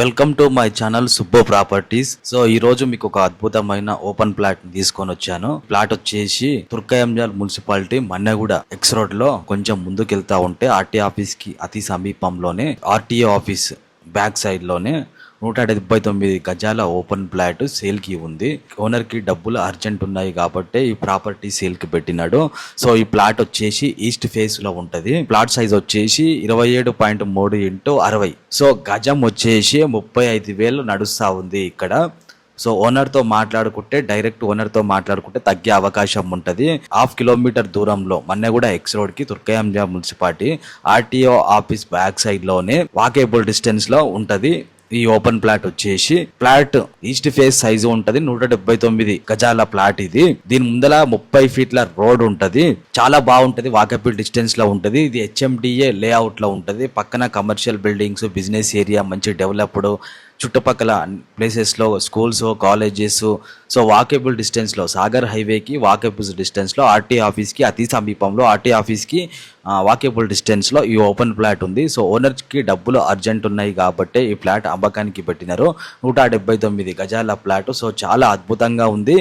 Welcome to my channel Subbo properties. So ఈ రోజు మీకు ఒక అద్భుతమైన ఓపెన్ ప్లాట్ తీసుకొని వచ్చాను. ప్లాట్ వచ్చేసి Turkayamjal municipality Manneguda X road లో కొంచెం ముందుకెళ్తా ఉంటే ఆర్టీ ఆఫీస్ కి అతి సమీపంలోనే ఆర్టీఓ ఆఫీస్ బ్యాక్ సైడ్ లోనే 179 గజాల ఓపెన్ ప్లాట్ సేల్ కి ఉంది. ఓనర్ కి డబ్బులు అర్జెంట్ ఉన్నాయి కాబట్టి ఈ ప్రాపర్టీ సేల్ కి పెట్టినాడు. సో ఈ ప్లాట్ వచ్చేసి ఈస్ట్ ఫేస్ లో ఉంటది. ప్లాట్ సైజ్ వచ్చేసి 27.3 x 60. సో గజం వచ్చేసి 35,000 నడుస్తా ఉంది ఇక్కడ. సో ఓనర్తో మాట్లాడుకుంటే డైరెక్ట్ ఓనర్తో మాట్లాడుకుంటే తగ్గే అవకాశం ఉంటుంది. 1/2 కిలోమీటర్ దూరంలో మన్నెగూడ ఎక్స్ రోడ్ కి Turkayamjal municipality RTO office back side లోనే వాకేబుల్ డిస్టెన్స్ లో ఉంటది. ఈ ఓపెన్ ప్లాట్ వచ్చేసి ప్లాట్ ఈస్ట్ ఫేస్ సైజు ఉంటది. 179 గజాల ప్లాట్ ఇది. దీని ముందల 30 ఫీట్ల రోడ్ ఉంటది. చాలా బాగుంటది. వాకబుల్ డిస్టెన్స్ లో ఉంటది. ఇది HMDA లేఅవుట్ లో ఉంటది. పక్కన కమర్షియల్ బిల్డింగ్స్, బిజినెస్ ఏరియా మంచి డెవలప్డ్, చుట్టుపక్కల ప్లేసెస్లో స్కూల్స్, కాలేజెస్. సో వాకేబుల్ డిస్టెన్స్లో సాగర్ హైవేకి వాకేబుల్ డిస్టెన్స్లో ఆర్టీ ఆఫీస్కి అతి సమీపంలో ఆర్టీ ఆఫీస్కి వాకేబుల్ డిస్టెన్స్లో ఈ ఓపెన్ ప్లాట్ ఉంది. సో ఓనర్కి డబ్బులు అర్జెంట్ ఉన్నాయి కాబట్టి ఈ ప్లాట్ అమ్మకానికి పెట్టినారు. 179 గజాల ప్లాట్. సో చాలా అద్భుతంగా ఉంది.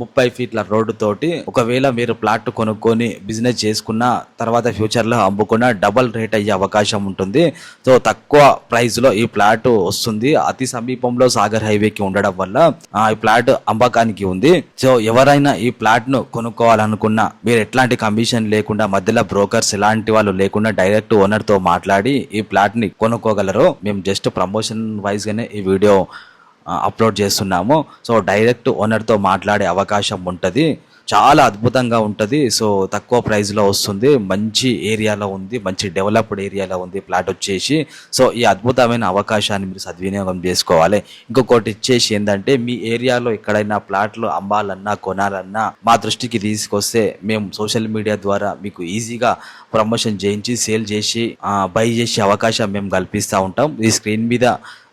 30 ఫీట్ల రోడ్డు తోటి. ఒకవేళ మీరు ప్లాట్ కొనుక్కొని బిజినెస్ చేసుకున్న తర్వాత ఫ్యూచర్లో అమ్ముకున్న డబల్ రేట్ అయ్యే అవకాశం ఉంటుంది. సో తక్కువ ప్రైస్లో ఈ ప్లాట్ వస్తుంది. అతి సమీపంలో సాగర్ హైవేకి ఉండడం వల్ల ఈ ప్లాట్ అమ్మకానికి ఉంది. సో ఎవరైనా ఈ ప్లాట్ ను కొనుక్కోవాలనుకున్నా మీరు ఎట్లాంటి కమిషన్ లేకుండా, మధ్యలో బ్రోకర్స్ ఎలాంటి వాళ్ళు లేకుండా డైరెక్ట్ ఓనర్ తో మాట్లాడి ఈ ప్లాట్ ని కొనుక్కోగలరు. మేము జస్ట్ ప్రమోషన్ వైజ్ గానే ఈ వీడియో అప్లోడ్ చేస్తున్నాము. సో డైరెక్ట్ ఓనర్తో మాట్లాడే అవకాశం ఉంటుంది. చాలా అద్భుతంగా ఉంటుంది. సో తక్కువ ప్రైస్లో వస్తుంది. మంచి ఏరియాలో ఉంది. మంచి డెవలప్డ్ ఏరియాలో ఉంది ప్లాట్ వచ్చేసి. సో ఈ అద్భుతమైన అవకాశాన్ని మీరు సద్వినియోగం చేసుకోవాలి. ఇంకొకటి ఇచ్చేసి ఏంటంటే, మీ ఏరియాలో ఎక్కడైనా ప్లాట్లు అమ్మాలన్నా కొనాలన్నా మా దృష్టికి తీసుకొస్తే మేము సోషల్ మీడియా ద్వారా మీకు ఈజీగా ప్రమోషన్ చేయించి సేల్ చేసి బై చేసే అవకాశం మేము కల్పిస్తూ ఉంటాం. ఈ స్క్రీన్ మీద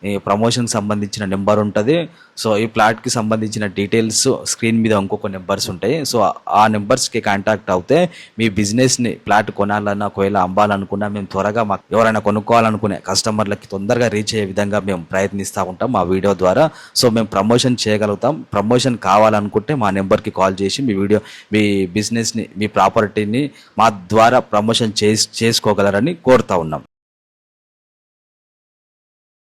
ఈ ప్రమోషన్ సంబంధించిన నెంబర్ ఉంటుంది. సో ఈ ప్లాట్కి సంబంధించిన డీటెయిల్స్ స్క్రీన్ మీద ఇంకొక నెంబర్స్ ఉంటాయి. సో ఆ నెంబర్స్కి కాంటాక్ట్ అవుతే మీ బిజినెస్ని ప్లాట్ కొనాలన్నా ఒకవేళ అమ్మాలనుకున్నా మేము త్వరగా మాకు ఎవరైనా కొనుక్కోవాలనుకునే కస్టమర్లకి తొందరగా రీచ్ అయ్యే విధంగా మేము ప్రయత్నిస్తూ ఉంటాం మా వీడియో ద్వారా. సో మేము ప్రమోషన్ చేయగలుగుతాం. ప్రమోషన్ కావాలనుకుంటే మా నెంబర్కి కాల్ చేసి మీ బిజినెస్ని, మీ ప్రాపర్టీని మా ద్వారా ప్రమోషన్ చేసుకోగలరని కోరుతా ఉన్నాం.